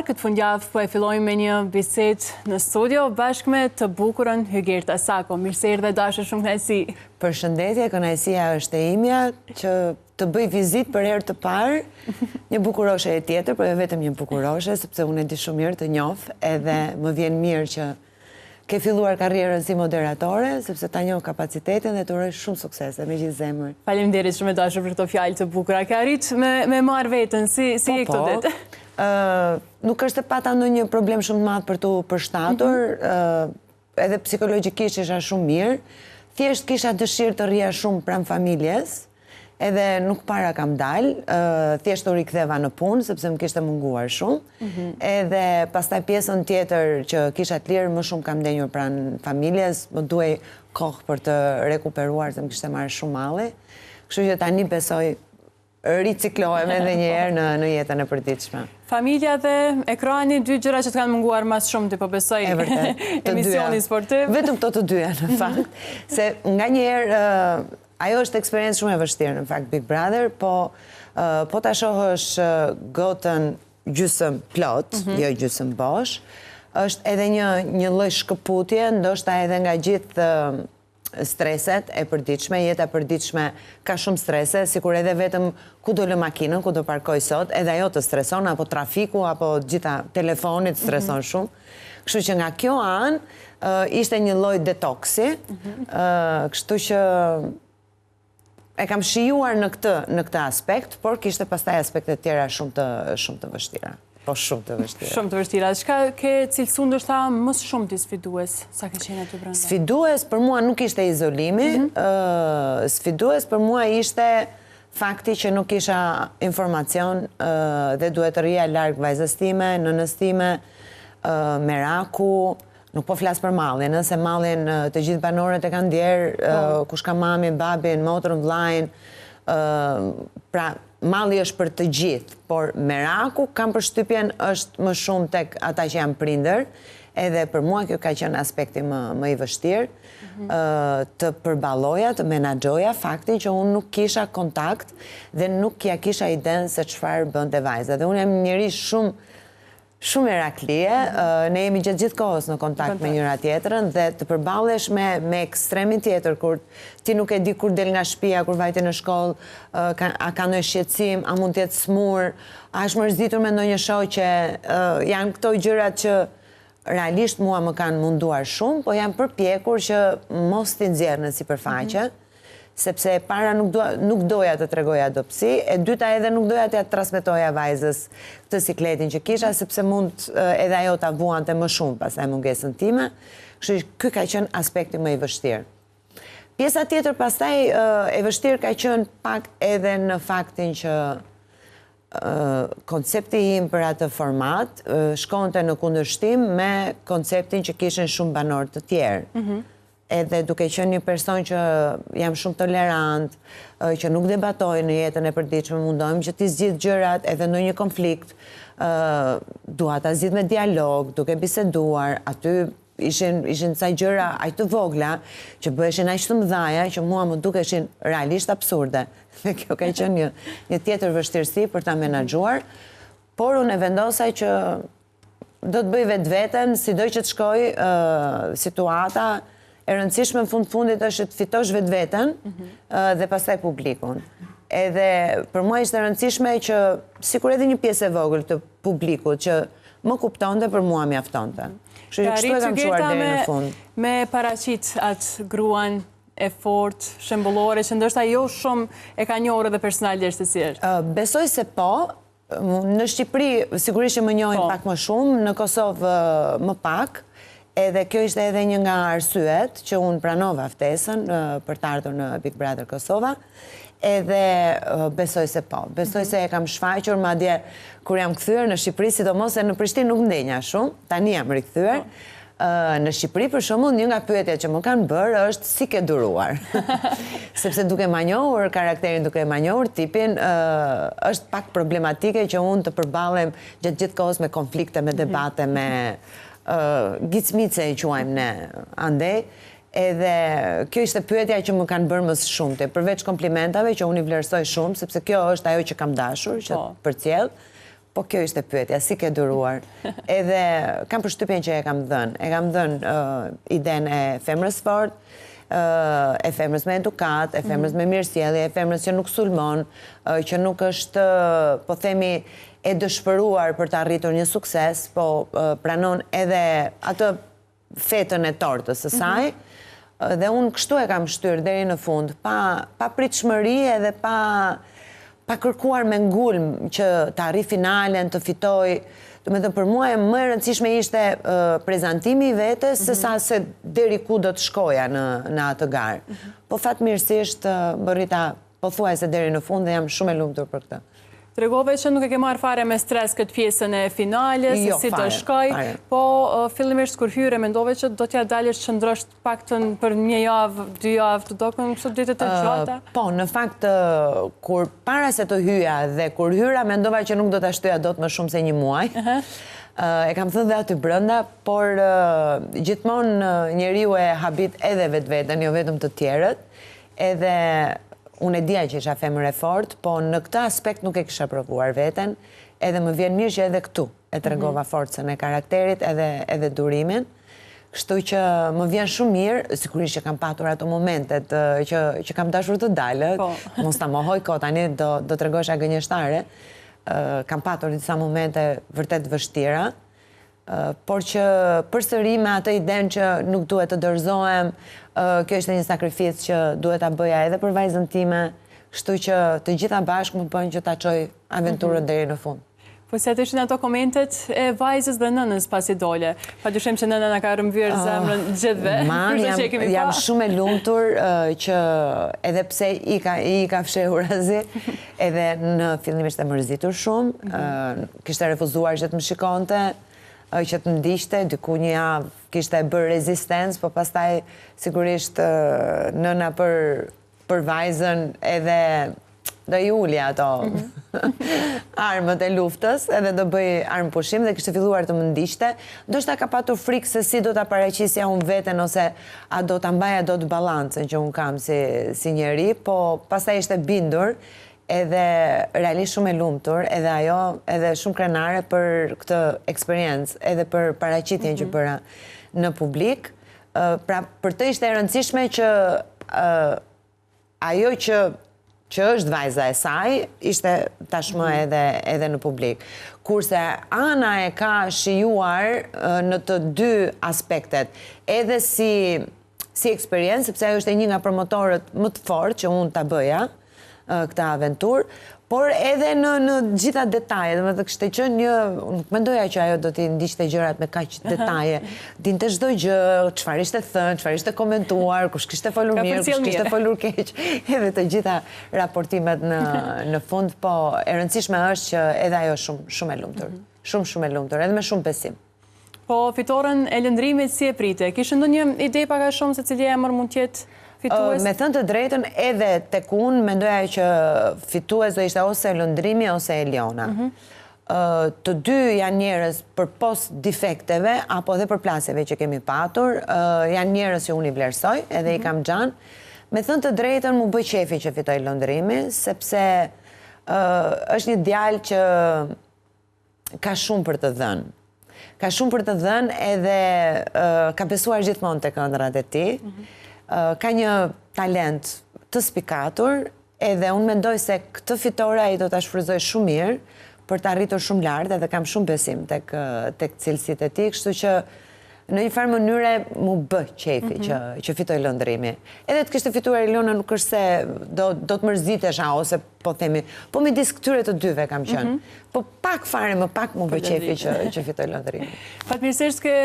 këtë fundjavë po e fillojmë me një bisedë në studio bashkë me të bukurën Hygerta Sako. Mirëseri dhe dashur, shumë kënaqësi. Përshëndetje, kënaqësia është e imja që të bëj vizitë për herë të parë një bukuroshe e tjetër, por jo vetëm një bukuroshe, sepse unë e di shumë mirë të njoh, edhe më vjen mirë që ke filluar karrierën si moderatore, sepse ta njoh kapacitetin dhe të uroj shumë suksese me gjithë zemër. Faleminderit shumë e dashur për këto fjalë të bukura. Ke arrit me marr veten si e këto ditë? Nuk është e pata ndonjë problem shumë të madh për tu përshtatur, edhe psikologjikisht isha shumë mirë. Thjesht kisha dëshirë të rrija shumë pranë familjes, edhe nuk para kam dalë, thjesht u riktheva në punë, sepse më kishte munguar shumë, edhe pastaj pjesën tjetër që kisha të lirë, më shumë kam ndenjur pranë familjes, më duhej kohë për të rekuperuar, se më kishte marrë shumë malli, kështu që tani besoj riciklohem edhe një herë në jetën e përditshme. Familja dhe ekrani, dy gjëra që të kanë munguar mas shumë ti, po besoj emisioni sportiv. Vetëm këto të dyja, në fakt, se nga një herë ajo është eksperiencë shumë e vështirë, në fakt, Big Brother, po ta shohësh gotën gjysmë plot, jo gjysmë bosh, është edhe një lloj shkëputje, ndoshta edhe nga gjithë streset e përditshme, jeta e përditshme ka shumë strese, sikur edhe vetëm ku do lë makinën, ku do parkoj sot, edhe ajo të streson, apo trafiku, apo gjitha telefonit streson shumë. Kështu që nga kjo anë ishte një lloj detoksi, kështu që e kam shijuar në këtë aspekt, por kishte pastaj aspekte tjera shumë të vështira. Po shumë të vështira. Shumë të vështira. Çka ke cilësu ndoshta më shumë ti sfidues sa ke qenë aty brenda? Sfidues për mua nuk ishte izolimi, sfidues për mua ishte fakti që nuk isha informacion dhe duhet të rrija larg vajzës time, nënës time, meraku. Nuk po flas për mallin, se mallin të gjithë banorët e kanë ndjerë, kush ka mamin, babin, motrën, vllajin. Pra, malli është për të gjithë, por meraku kam përshtypjen është më shumë tek ata që janë prindër, edhe për mua kjo ka qenë aspekti më i vështirë, të përballoja, të menaxhoja faktin që unë nuk kisha kontakt dhe nuk ja kisha idenë se çfarë bënte vajza. Dhe unë jam njerëz shumë Heraklie, ne jemi gjithë kohës në kontakt me njëra tjetrën dhe të përballesh me ekstremin tjetër, kur ti nuk e di kur del nga shtëpia, kur vajte në shkollë, a ka ndonjë shqetësim, a mund të jetë smur, a është mërzitur me ndonjë shoqe, janë këto gjërat që realisht mua më kanë munduar shumë, po jam përpjekur që mos t'i nxjerr në sipërfaqe, sepse e para nuk doja të tregoja dobësi, e dyta edhe nuk doja të ja transmetoja vajzës këtë sikletin që kisha, sepse mund edhe ajo ta vuante më shumë pastaj mungesën time, kështu që ky ka qenë aspekti më i vështirë. Pjesa tjetër pastaj e vështirë ka qenë pak edhe në faktin që koncepti im për atë format shkonte në kundërshtim me konceptin që kishin shumë banorë të tjerë. Edhe duke qenë një person që jam shumë tolerant, që nuk debatoj në jetën e përditshme, mundohem që t'i zgjidh gjërat edhe në një konflikt, dua ta zgjidh me dialog, duke biseduar, aty ishin ca gjëra aq të vogla që bëheshin aq të mëdhaja që mua më dukeshin realisht absurde. Dhe kjo ka qenë një tjetër vështirësi për ta menaxhuar, por unë e vendosa që do të bëj vetveten, sido që të shkoj situata. E rëndësishme në fundit është të fitosh vetveten dhe pastaj publikun. Edhe për mua ishte rëndësishme që, sikur edhe një pjesë e vogël të publikut që më kuptonte, për mua mjaftonte. Kështu që kështu e kam çuar deri në fund. Me paraqit atë gruan e fortë, shembullore, që ndoshta jo shumë e ka njohur edhe personalisht se si është. Besoj se po. Në Shqipëri sigurisht që më njohin pak më shumë, në Kosovë më pak. Edhe kjo ishte edhe një nga arsyet që unë pranova ftesën për të ardhur në Big Brother Kosova, edhe besoj se po. Besoj se e kam shfaqur, madje kur jam kthyer në Shqipëri, sidomos se në Prishtinë nuk ndenja shumë, tani jam rikthyer. Në Shqipëri, për shembull, një nga pyetjet që më kanë bërë është si ke duruar. Sepse duke ma njohur karakterin, duke ma njohur tipin, është pak problematike që unë të përballem gjatë gjithë kohës me konflikte, me debate, me gicmice e quajmë ne andej, edhe kjo ishte pyetja që më kanë bërë më së shumti, përveç komplimentave që unë i vlerësoj shumë, sepse kjo është ajo që kam dashur, që përcjell, Po kjo ishte pyetja, si ke duruar. Edhe kam përshtypjen që e kam dhënë. E kam dhënë idenë e femrës fort, e femrës me edukat, e femrës me mirësjellje, e femrës që nuk sulmon, që nuk është, po themi, e dëshpëruar për të arritur një sukses, po pranon edhe atë fetën e tortës së saj. Dhe unë kështu e kam shtyrë deri në fund, pa pritshmëri edhe pa kërkuar me ngulm që të arri finalen, të fitoj. Do me thënë, për mua e më e rëndësishme ishte prezantimi i vetes, se deri ku do të shkoja në atë garë. Po fatmirësisht bërrita pothuajse deri në fund dhe jam shumë e lumtur për këtë. Tregove që nuk e ke marrë fare me stres këtë pjesën e finales, Jo, si do fare, shkoj, fare. po fillimisht kur hyre mendove që do t'ja dalësh qëndrosh paktën për një javë, 2 javë, të dokën kështu ditët e gjata? Po, në fakt, kur para se të hyja dhe kur hyra, mendova që nuk do t'a shtoja dot më shumë se një muaj. E kam thënë dhe aty brenda, por gjithmonë njeriu e habit edhe vetveten, jo vetëm të tjerët, edhe unë e dija që isha femër e fort, po në këtë aspekt nuk e kisha provuar veten, edhe më vjen mirë që edhe këtu e tregova forcën e karakterit edhe durimin. Kështu që më vjen shumë mirë, sigurisht që kam patur ato momentet që kam dashur të dalë, mos ta mohoj kot tani do tregosha gënjeshtare. Kam patur disa momente vërtet vështira, por që përsëri me atë idenë që nuk duhet të dorëzohem, kjo ishte një sakrificë që duhet ta bëja edhe për vajzën time, kështu që të gjitha bashkë më bëjnë që ta çoj aventurën deri në fund. Po se atë ishin ato komentet e vajzës dhe nënës pasi dole. Padyshim që nëna na ka rrëmbyer zemrën gjithve. Jam shumë e lumtur që edhe pse i ka fshehur azi, edhe në fillim ishte mërzitur shumë, kishte refuzuar që të më shikonte, që të ndishte, diku një javë kishte bërë rezistencë, po pastaj sigurisht nëna për vajzën edhe do i uli ato armët e luftës, edhe do bëj armë pushim dhe kishte filluar të më ndishte. Ndoshta ka patur frikë se si do ta paraqisja unë veten ose a do ta mbaja dot balancën që unë kam si njeri, po pastaj ishte bindur edhe realisht shumë e lumtur, edhe ajo, edhe shumë krenare për këtë eksperiencë, edhe për paraqitjen që bëra në publik. Pra, për të ishte e rëndësishme që ajo që është vajza e saj, ishte tashmë edhe në publik. Kurse Ana e ka shijuar në të dy aspektet, edhe si eksperiencë, sepse ajo është një nga promotorët më të fortë që unë ta bëja, këta aventur, por edhe në gjitha detajet, dhe kështë qenë një, nuk mendoja që ajo do t'i ndiqte gjërat me kaq detaje, dinte çdo gjë, çfarë ishte thënë, çfarë ishte komentuar, kush kishte folur mirë, kush kishte folur keq, edhe të gjitha raportimet në fund, po e rëndësishme është që edhe ajo shumë e lumtur, shumë e lumtur, edhe me shumë besim. Po fitoren e lëndrimit si e prite? Kishte ndonjë ide pak a shumë se cilja emër mund të jetë fitues? Me thënë të drejtën, edhe tek unë mendoja që fitues do ishte ose lëndrimi ose Eliona. Të dy janë njerëz për pos defekteve, apo dhe për plasjeve që kemi patur, janë njerëz që unë i vlerësoj, edhe i kam xhan. Me thënë të drejtën, mu bëj qefi që fitoj lëndrimi, sepse është një djalë që ka shumë për të dhënë. Ka shumë për të dhënë edhe ka besuar gjithmonë tek ëndrat e tij. Ka një talent të spikatur, edhe unë mendoj se këtë fitore ai do ta shfrytëzoj shumë mirë për të arritur shumë lart, edhe kam shumë besim tek cilësitë e tij, kështu që në një farë mënyre mu bë qefi që fitoj lëndrimi. Edhe të kishte fituar Eliona nuk është se do të mërzitesha, ose po themi, po midis këtyre të dyve kam qenë. Po pak fare më pak mu bë qefi që fitoj lëndrimi. Fatmirësisht ke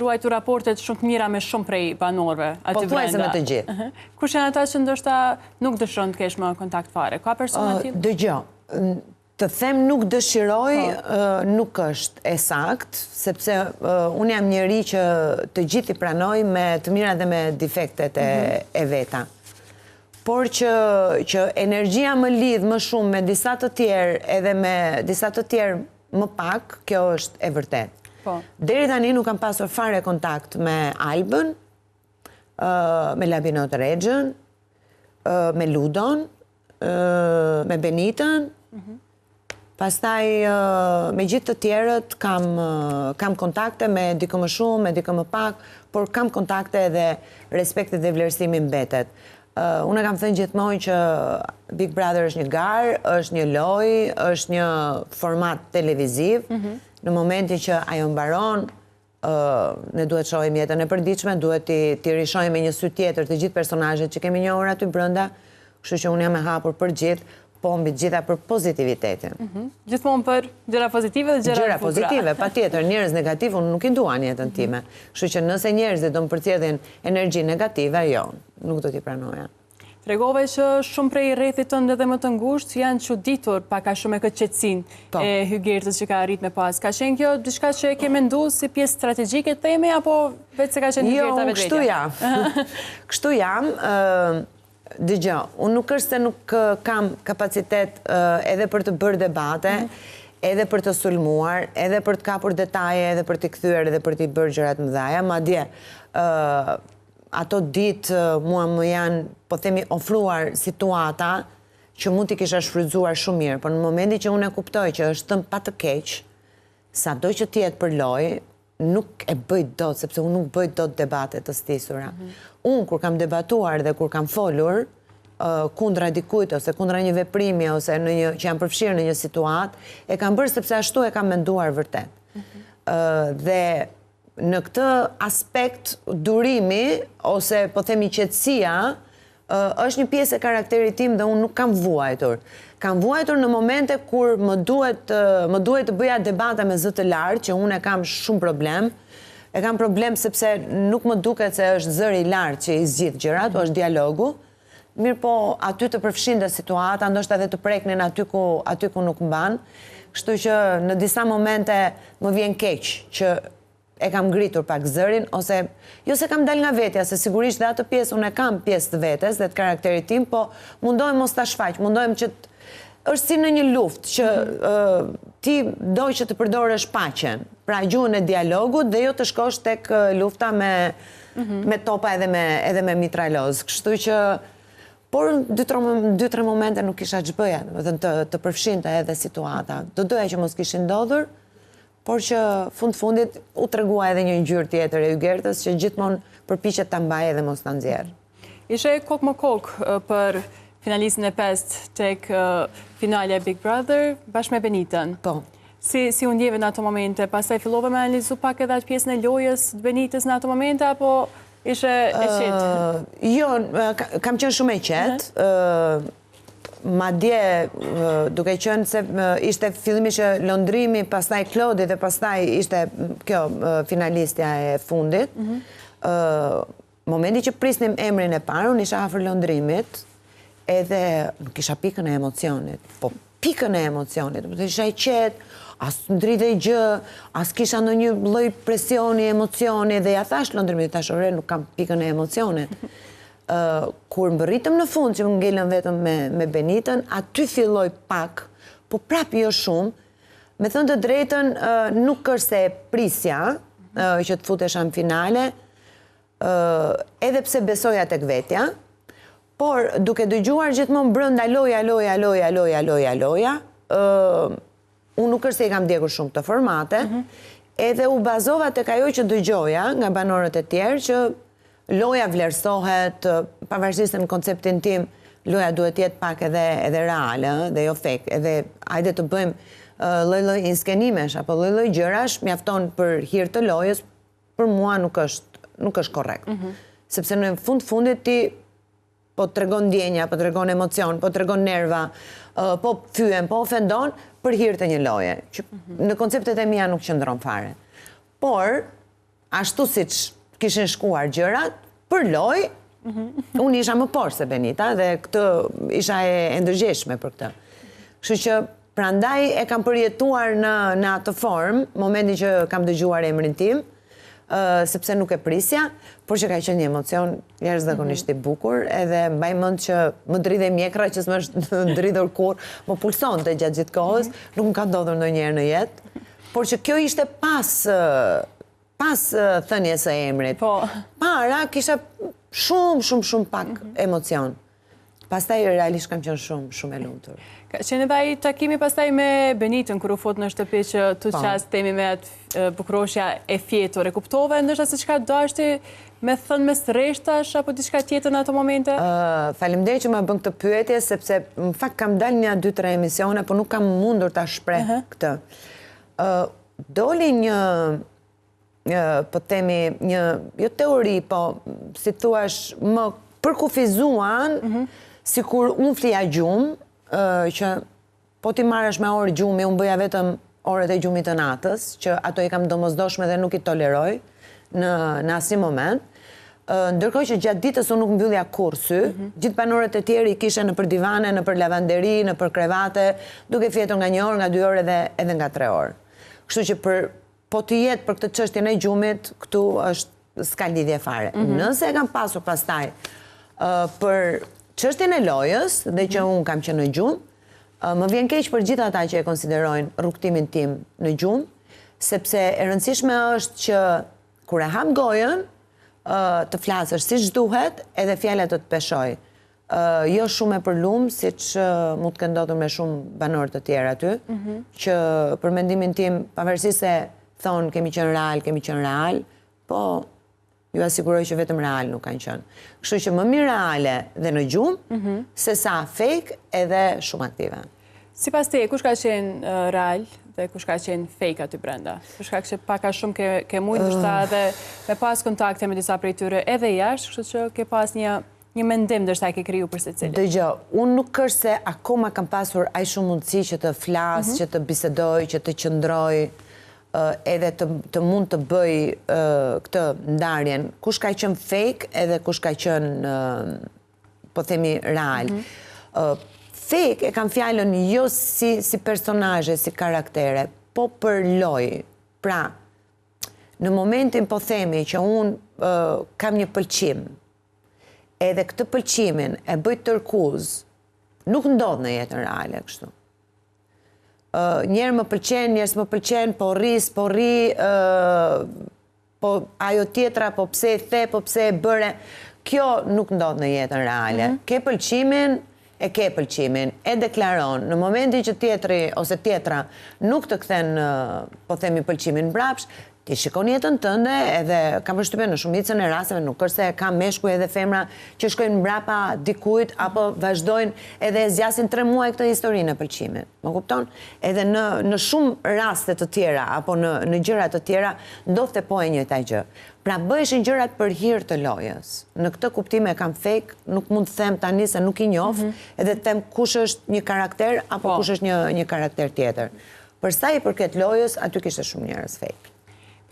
ruajtur raportet shumë të mira me shumë prej banorëve aty brenda. Po thuajse me të gjithë. Kush janë ata që ndoshta nuk dëshiron të kesh më kontakt fare? Ka persona tillë? Dëgjoj. Të them nuk dëshiroj, nuk është e sakt, sepse unë jam njeri që të gjithë i pranoj me të mira dhe me defektet e veta. Por që energjia më lidh më shumë me disa të tjerë edhe me disa të tjerë më pak, kjo është e vërtet. Deri tani nuk kam pasur fare kontakt me Albën, me Labinot Regjën, me Ludon, me Benitën, Pastaj, me gjithë të tjerët, kam kontakte me dikë më shumë, me dikë më pak, por kam kontakte edhe respekti dhe vlerësimi mbetet. Unë kam thënë gjithmonë që Big Brother është një garë, është një lojë, është një format televiziv. Në momentin që ajo mbaron, ne duhet shohim jetën e përditshme, duhet t'i rishohim me një sy tjetër të gjithë personazhet që kemi njohur aty brenda, kështu që unë jam e hapur për gjithë, po mbi gjitha për pozitivitetin. Gjithmonë për gjëra pozitive dhe gjëra bukura. Pozitive, patjetër, njerëz negativ unë nuk i dua në jetën time. Kështu që nëse njerëzit do më përcjelljin energji negative, jo, nuk do t'i pranoja. Tregove që shumë prej rrethit tënd edhe më të ngushtë janë çuditur pak a shumë me këtë qetësinë e hygjertës që ka arrit me pas. Ka qenë kjo diçka që e ke menduar si pjesë strategjike të themi apo vetë se ka qenë hygjerta vetë? Jo, kështu jam. Kështu jam. Dëgjoj, unë nuk është se nuk kam kapacitet edhe për të bërë debate, edhe për të sulmuar, edhe për të kapur detaje, edhe për të kthyer, edhe për të bërë gjërat më dhaja. Madje ato ditë mua më janë, po themi, ofruar situata që mund t'i kisha shfrytzuar shumë mirë, por në momentin që unë e kuptoj që është tëm pa të keq, sado që t'jetë për lojë, nuk e bëj dot, sepse unë nuk bëj dot debate të stisura. Unë, kur kam debatuar dhe kur kam folur kundra dikujt, ose kundra një veprimi, ose që jam përfshirë në një situatë, e kam bërë sepse ashtu e kam menduar vërtet. Dhe në këtë aspekt durimi, ose po themi qetësia, është një pjesë e karakterit tim dhe unë nuk kam vuajtur. Kam vuajtur në momente kur më duhet të bëja debata me zë të lartë, që unë e kam shumë problem. E kam problem sepse nuk më duket se është zëri i lartë që i zgjidh gjërat, është dialogu. Mirë po, aty të përfshin dhe situata, ndoshta edhe të preknin aty ku nuk mban. Kështu që në disa momente më vjen keq që e kam ngritur pak zërin, ose jo se kam dal nga vetja, se sigurisht dhe atë pjesë unë e kam pjesë të vetes dhe të karakterit tim, po mundohem mos ta shfaq, mundohem që është si në një luftë që ti doj që të përdorësh paqen, pra gjuhën e dialogut dhe jo të shkosh tek lufta me topa edhe me mitraloz. Kështu që, por 2-3 momente nuk kisha ç'bëja, të përfshinte edhe situata. Do doja që mos kishin ndodhur, por që fundit u tregua edhe një ngjyrë tjetër e hygjertës që gjithmonë përpiqet ta mbajë edhe mos ta nxjerr. Ishe kokë më kokë për finalistën e 5 tek finale Big Brother bashkë me Benitën. Po. Si u ndjeve në ato momente? Pastaj fillove me analizu pak edhe atë pjesën e lojës të Benitës në ato momente, apo ishe e qetë? Jo, kam qenë shumë e qetë. Madje, duke qenë se ishte fillimisht lëndrimi, pastaj Klodi dhe pastaj ishte kjo finalistja e fundit. Momenti që prisnim emrin e parë, unë isha afër lëndrimit, edhe nuk isha pikën e emocionit, po pikën e emocionit, isha e qetë, as ndrite gjë, as kisha në një lloj presioni, emocioni, dhe ja thash lëndrimit, thash ore, nuk kam pikën e emocionit. Kur mbërritëm në fund që më ngelën vetëm me Benitën, aty filloj pak, po prap jo shumë, me thënë të drejtën nuk është se prisja që të futesha në finale, edhe pse besoja tek vetja, por duke dëgjuar gjithmonë brenda loja, unë nuk është se i kam ndjekur shumë të formate, edhe u bazova tek ajo që dëgjoja nga banorët e tjerë që loja vlerësohet, pavarësisht në konceptin tim, loja duhet jetë pak edhe reale, dhe jo fake, edhe hajde të bëjmë lloj-lloj inscenimesh apo lloj-lloj gjërash, mjafton për hir të lojës, për mua nuk është korrekt. Sepse në fundit ti po tregon ndjenja, po tregon emocion, po tregon nerva, po fyen, po ofendon për hir të një loje, që në konceptet e mia nuk qëndron fare. Por ashtu siç kishin shkuar gjërat, për lojë, unë isha më poshtë se Benita dhe këtë isha e ndërgjeshme për këtë. Kështu që prandaj e kam përjetuar në atë formë, momentin që kam dëgjuar emrin tim, sepse nuk e prisja, por që ka qenë një emocion jashtëzakonisht i bukur, edhe mbaj mend që më dridhej mjekra që s'më ndridhur kur, më pulsonte gjatë gjithë kohës, nuk më ka ndodhur ndonjëherë në jetë, por që kjo ishte pas thënies së emrit. Para kisha shumë pak emocion. Pastaj realisht kam qenë shumë e lumtur. Ka qenë edhe ai takimi pastaj me Benitën, kur u fut në shtëpi që tu qas temi me atë bukroshja e fjetur. E kuptove ndoshta se çka dashti me thënë mes rreshtash apo diçka tjetër në ato momente? Faleminderit që më bën këtë pyetje, sepse në fakt kam dalë një 2-3 emisione, por nuk kam mundur ta shpreh këtë. Doli një po themi një jo teori, po si thuash më përkufizuan sikur unë flija gjumë, që po ti marrësh me orë gjumi, unë bëja vetëm orët e gjumit të natës, që ato i kam domosdoshme dhe nuk i toleroj në asnjë moment. Ndërkohë që gjatë ditës unë nuk mbyllja kur sy, gjithë banorët e tjerë i kishe në për divane, në për lavanderi, në për krevate, duke fjetur nga 1 orë, nga 2 orë edhe nga 3 orë. Kështu që po të jetë për këtë çështjen e gjumit, këtu s'ka lidhje fare. Nëse e kam pasur pastaj për çështjen e lojës, dhe që unë kam qenë në gjumë, më vjen keq për gjithë ata që e konsiderojnë rrugtimin tim në gjumë, sepse e rëndësishme është që kur e ham gojën, të flasësh siç duhet, edhe fjalat të peshoj. Jo shumë e përlum, siç mund të kenë ndodhur me shumë banorë të tjerë aty, që për mendimin tim, pavarësisht se thonë kemi qenë real, po ju asiguroj që vetëm real nuk kanë qenë. Kështu që më mirë reale dhe në gjumë, se sa fake edhe shumë aktive. Sipas teje, kush ka qenë real dhe kush ka qenë fake aty brenda? Kush ka që pak a shumë ke mujtë ndoshta edhe me pas kontakte me disa prej tyre edhe jashtë, kështu që ke pas një mendim ndoshta e ke kriju për secilin. Dëgjoj, unë nuk është se akoma kam pasur aq shumë mundësi që të flas, që të bisedoj, që të qëndroj, edhe të mund të bëj këtë ndarjen. Kush ka qenë fake edhe kush ka qenë, po themi, real. Fake e kam fjalën jo si personazhe, si karaktere, po për lojë. Pra, në momentin po themi që unë kam një pëlqim, edhe këtë pëlqimin e bëj tërkuz, nuk ndodh në jetën reale kështu. Njerë më pëlqen, njerës më pëlqen, po rri, po ajo tjetra, po pse e the, po pse e bëre. Kjo nuk ndodh në jetën reale. Ke pëlqimin, e deklaron. Në momentin që tjetri ose tjetra nuk të kthen, po themi, pëlqimin mbrapsht, ti shikon jetën tënde, edhe kam përshtypjen në shumicën e rasteve, nuk është se ka meshkuj edhe femra që shkojnë mbrapa dikujt, apo vazhdojnë edhe zgjasin 3 muaj këtë historinë e pëlqimit. Më kupton? Edhe në shumë raste të tjera, apo në gjëra të tjera, ndodhte po e njëjta gjë. Pra bëheshin gjërat për hir të lojës. Në këtë kuptim e kam fake, nuk mund të them tani se nuk i njoh, edhe të them kush është një karakter apo kush është një karakter tjetër. Për sa i përket lojës, aty kishte shumë njerëz fake.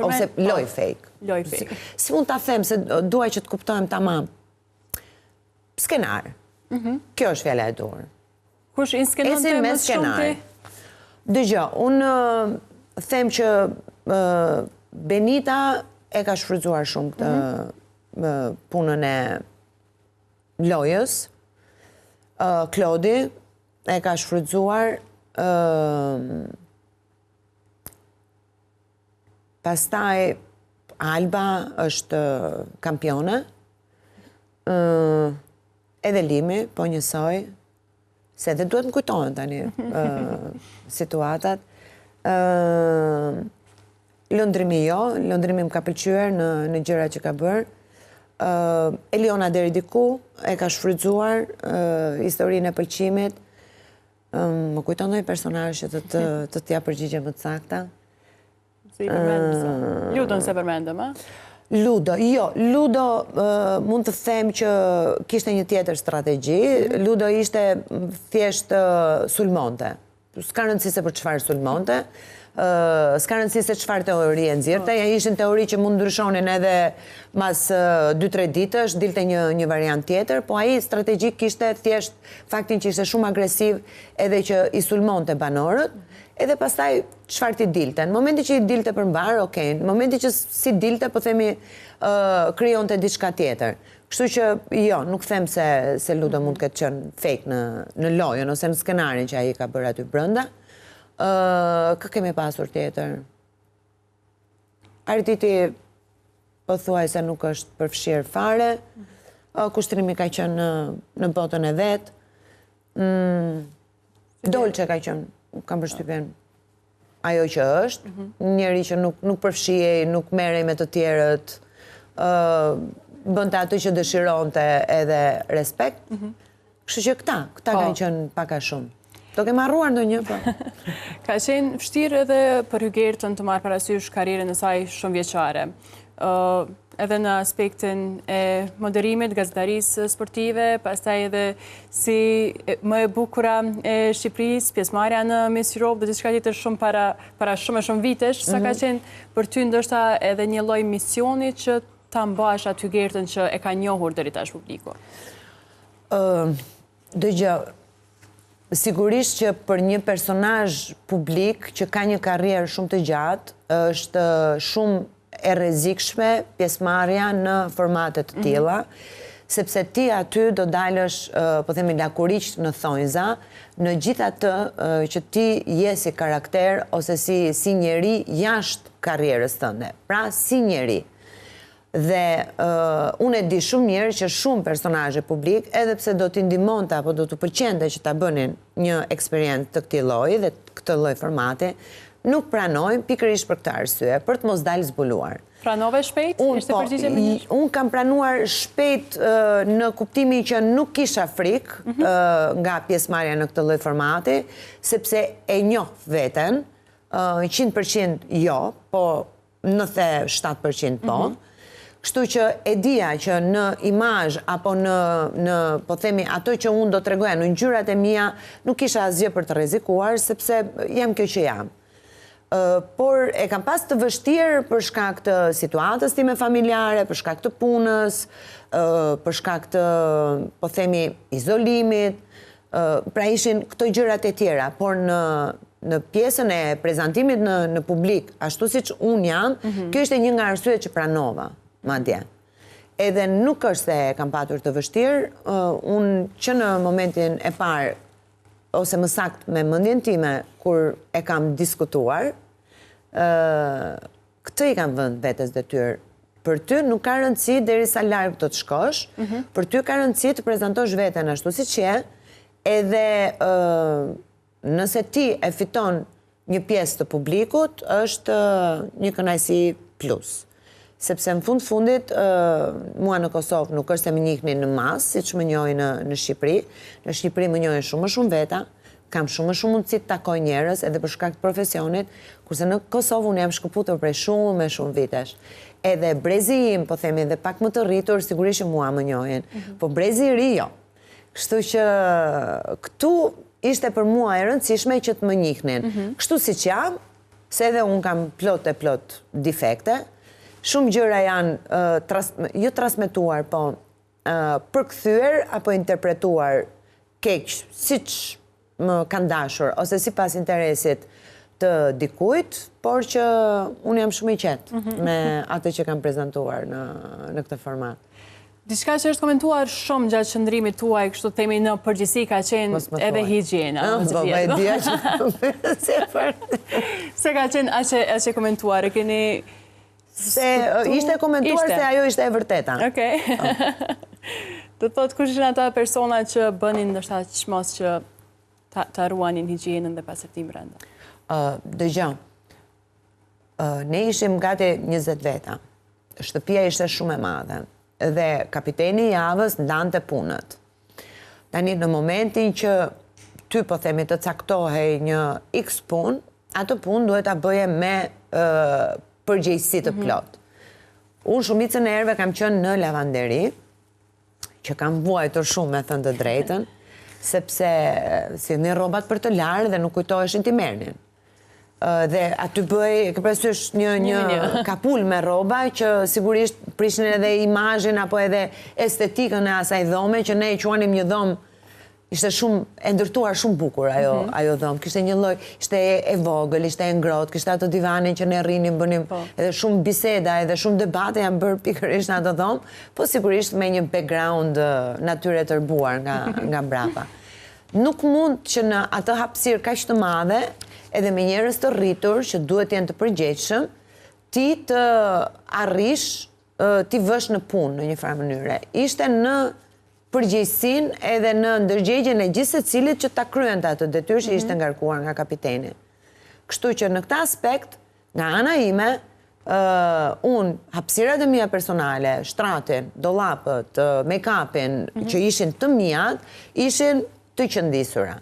Ose loj fake. Loj fake. Si mund ta them, se duaj që të kuptojmë tamam. Skenar. Kjo është fjala e dur. Kush inskenonte më shumë ti? Dëgjoj, unë them që Benita e ka shfrytzuar shumë këtë punën e lojës. Klodi e ka shfrytzuar. Pastaj Alba është kampione, edhe Limi, po njësoj, se edhe duhet më kujtojnë tani situatat. Lëndrimi jo, lëndrimi më ka pëlqyer në gjëra që ka bërë. Eliona deri diku e ka shfrytzuar historinë e pëlqimit. Më kujton ndonjë personazh që të t'ja përgjigje më të sakta. Ludon se përmendëm, a? Ludo, jo. Ludo mund të them që kishte një tjetër strategji. Ludo ishte thjesht sulmonte. S'ka rëndësi se për çfarë sulmonte. S'ka rëndësi se çfarë teori e nxirrte. Ishin teori që mund ndryshonin edhe mas 2-3 ditësh, dilte një variant tjetër, po ai strategjik kishte thjesht faktin që ishte shumë agresiv edhe që i sulmonte banorët. Edhe pastaj çfarë ti dilte. Në momentin që i dilte përmbar, okay. Në momentin që si dilte, po themi krijonte diçka tjetër. Kështu që jo, nuk them se Ludo mund të ketë qenë fake në lojën ose në skenarin që ai ka bërë aty brenda. Kë kemi pasur tjetër? Arditi po thuaj se nuk është përfshirë fare. kushtrimi ka qenë në botën e vetë, dolçe ka qenë, kam përshtypjen ajo që është, njeri që nuk përfshihej, nuk merrej me të tjerët, bënte atë që dëshironte edhe respekt. Kështu që këta kanë qenë pak a shumë. Do kemë harruar ndonjë, po. Ka qenë vështirë edhe për Hygertën të marrë parasysh karrierën e saj shumë vjeçare. Edhe në aspektin e moderimit, gazetarisë sportive, pastaj edhe si më e bukura e Shqipërisë, pjesëmarrja në Miss Europe dhe diçka tjetër shumë para shumë vitesh, sa ka qenë për ty ndoshta edhe një lloj misioni që ta mbash atë Hygertën që e ka njohur deri tash publiku. Dëgjoj, sigurisht që për një personazh publik që ka një karrierë shumë të gjatë, është shumë e rrezikshme pjesëmarrja në formate të tilla, sepse ti aty do dalësh, po themi lakuriq në thonjza, në gjithë atë që ti je si karakter ose si njeri jashtë karrierës tënde. Pra si njeri. Dhe unë e di shumë mirë që shumë personazhe publik, edhe pse do t'i ndihmonte apo do t'u pëlqente që ta bënin një eksperiencë të këtij lloji dhe këtë lloj formati, nuk pranojnë pikërisht për këtë arsye, për të mos dalë zbuluar. Pranove shpejt? Ishte përgjigje më një? Unë kam pranuar shpejt në kuptimi që nuk kisha frikë nga pjesëmarrja në këtë lloj formati, sepse e njoh veten, 100% jo, po 97% po. Kështu që e dija që në imazh apo në po themi ato që unë do të tregoja në ngjyrat e mia, nuk kisha asgjë për të rrezikuar sepse jam kjo që jam. Por e kam pas të vështirë për shkak të situatës time familjare, për shkak të punës, për shkak të po themi izolimit, pra ishin këto gjërat e tjera, por në pjesën e prezantimit në publik, ashtu siç unë jam, kjo ishte një nga arsyet që pranova. Madje. Edhe nuk është se kam patur të vështirë, unë që në momentin e parë, ose më sakt me mendjen time, kur e kam diskutuar, këtë i kam vënë vetes detyrë. Për ty nuk ka rëndësi derisa larg do të shkosh, për ty ka rëndësi të prezantosh veten ashtu siç je, edhe nëse ti e fiton një pjesë të publikut, është një kënaqësi plus. Sepse në fundit, mua në Kosovë nuk është se më njihnin në masë, siç më njohin në Shqipëri. Në Shqipëri më njohin shumë më shumë veta, kam shumë më shumë mundësi të takoj njerëz edhe për shkak të profesionit, kurse në Kosovë unë jam shkëputur prej shumë vitesh. Edhe brezi im, po themi, dhe pak më të rritur, sigurisht që mua më njohin, po brezi i ri jo. Kështu që këtu ishte për mua e rëndësishme që të më njihnin. Kështu siç jam, se edhe unë kam plot defekte. Shumë gjëra janë jo transmetuar, po përkthyer apo interpretuar keq, siç më kanë dashur, ose sipas interesit të dikujt, por që unë jam shumë i qetë me atë që kam prezantuar në këtë format. Diçka që është komentuar shumë gjatë qëndrimit tuaj, kështu themi në përgjithësi ka qenë edhe higjiena. Se ka qenë aqe komentuar, e keni... Se ishte komentuar se ajo ishte e vërteta. Okej. Do të thotë kush ishin ata persona që bënin ndoshta çmos që ta ruanin higjienën dhe pastërtimin brenda? Dëgjoj. Ne ishim gati 20 veta. Shtëpia ishte shumë e madhe dhe kapiteni i javës ndante punët. Tani në momentin që ty po themi të caktohej një X punë, atë punë duhet ta bëje me përgjegjësi të plot. Unë shumicën e herëve kam qenë në lavanderi, që kam vuajtur shumë me thënë të drejtën, sepse si një rrobat për të larë dhe nuk kujtoheshin t'i merrnin. Dhe aty bëj, ke parasysh një kapull me rroba që sigurisht prishin edhe imazhin apo edhe estetikën e asaj dhome që ne e quanim një dhomë. Ishte shumë e ndërtuar shumë bukur ajo dhomë. Kishte një lloj, ishte e vogël, ishte e ngrohtë, kishte ato divanin që ne rrinim, bënim edhe shumë biseda, edhe shumë debate janë bërë pikërisht në ato dhomë, po sigurisht me një background natyre tërbuar nga brapa. Nuk mund që në atë hapësirë kaq të madhe, edhe me njerëz të rritur që duhet jenë të përgjegjshëm, ti të arrish ti vësh në punë në një farë mënyre. Ishte në përgjegjësin edhe në ndërgjegjen e gjithë secilit që ta kryente atë detyrë që ishte ngarkuar nga kapiteni. Kështu që në këtë aspekt, nga ana ime, unë hapësirat e mia personale, shtratin, dollapët, make-upin, që ishin të mijat, ishin të qëndisura.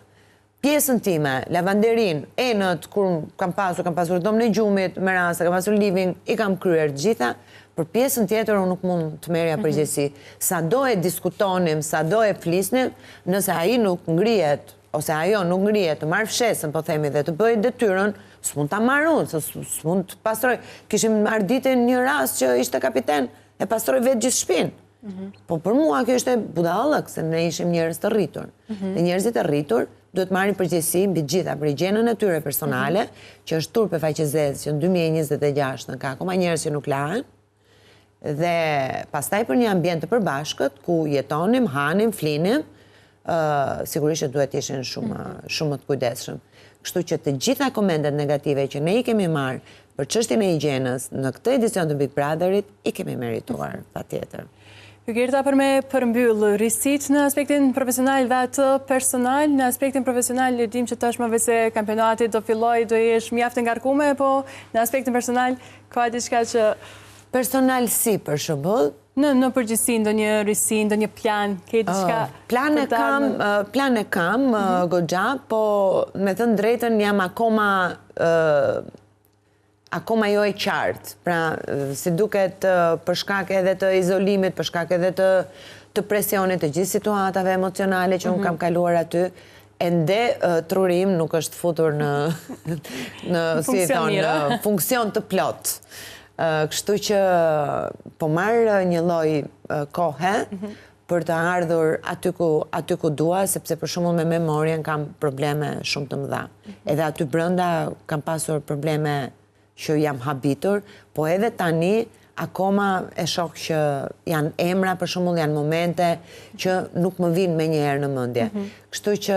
Pjesën time, lavanderin, enët, kur kam pasur domën e gjumit, me rasta, kam pasur living, i kam kryer të gjitha. Për pjesën tjetër unë nuk mund të merja përgjegjësi. Sa do e diskutonim, sa do e flisnim, nëse ai nuk ngrihet ose ajo nuk ngrihet të marrë fshesën, po themi, dhe të bëjë detyrën, s'mund ta marr unë, s'mund të pastroj. Kishim ardite një rast që ishte kapiten e pastroj vetë gjithë shtëpinë. Po për mua kjo ishte budallëk, se ne ishim njerëz të rritur. Dhe njerëzit e rritur duhet marrin përgjegjësi mbi gjitha për higjienën e tyre personale, që është turp e faqezes që në 2026 ka akoma njerëz që nuk lahen. Dhe pastaj për një ambient të përbashkët, ku jetonim, hanim, flinim, sigurisht që duhet ishin shumë të kujdesshëm. Kështu që të gjitha komentet negative që ne i kemi marrë për çështjen e higjienës në këtë edicion të Big Brotherit, i kemi merituar, patjetër. Gerta, për me përmbyll risit në aspektin profesional dhe atë personal, në aspektin profesional dim që tashmë se kampionati do filloj, do jesh mjaft e ngarkuar, po në aspektin personal ka diçka që personal si për shembull? Në përgjithësi ndonjë risi, ndonjë plan, ke diçka? Plan e kam goxha, po me thënë drejtën jam akoma jo e qartë. Pra, si duket për shkak edhe të izolimit, për shkak edhe të presionit, të gjithë situatave emocionale që unë kam kaluar aty, ende trurim nuk është futur në funksion të plot. Kështu që po marrë një lloj kohe për të ardhur aty ku dua, sepse për shembull me memorien kam probleme shumë të mëdha. Edhe aty brenda kam pasur probleme që jam habitur, po edhe tani akoma e shoh që janë emra, për shembull, janë momente që nuk më vinë menjëherë në mendje. Kështu që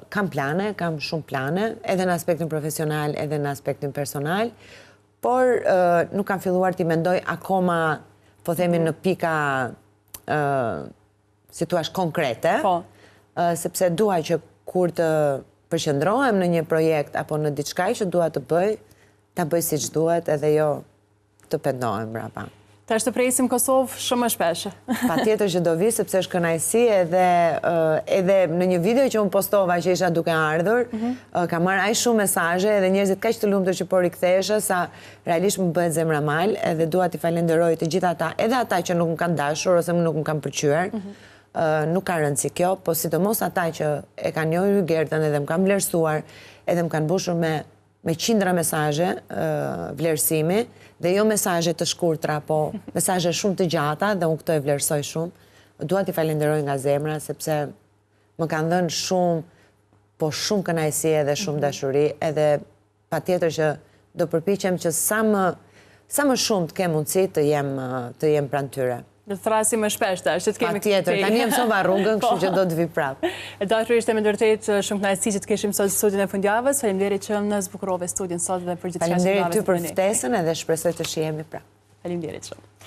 kam plane, kam shumë plane, edhe në aspektin profesional, edhe në aspektin personal, por nuk kam filluar t'i mendoj akoma, po themi në pika si thua konkrete, sepse dua që kur të përqendrohem në një projekt apo në diçka që dua të bëj, ta bëj siç duhet edhe jo të pendohem brapa. Tash të presim Kosovë shumë më shpesh. Patjetër që do vi, sepse është kënaqësi edhe në një video që unë postova që isha duke ardhur, ka marrë aq shumë mesazhe edhe njerëzit kaq të lumtur që po rikthehesha sa realisht më bëhet zemra mal, edhe dua t'i falenderoj të gjithë ata, edhe ata që nuk më kanë dashur ose nuk më kanë pëlqyer. Nuk ka rëndësi kjo, po sidomos ata që e kanë njohur Gertën edhe më kanë vlerësuar, edhe më kanë mbushur me qindra mesazhe vlerësimi, dhe jo mesazhe të shkurtra, po mesazhe shumë të gjata, dhe unë këto e vlerësoj shumë. Dua t'i falenderoj nga zemra, sepse më kanë dhënë shumë, po shumë kënaqësi edhe shumë dashuri, edhe patjetër që do përpiqem që sa më shumë të kem mundësi të jem pranë tyre. Do të thrasim më shpesh tash, që të kemi patjetër, tani jam sova rrugën, kështu që do të vi prapë. Doktor, ishte me vërtet shumë kënaqësi që të kishim sot studion e fundjavës. Faleminderit që na zbukurove studion sot dhe për gjithçka që na Faleminderit ty për ftesën edhe shpresoj të shihemi prapë. Faleminderit shumë.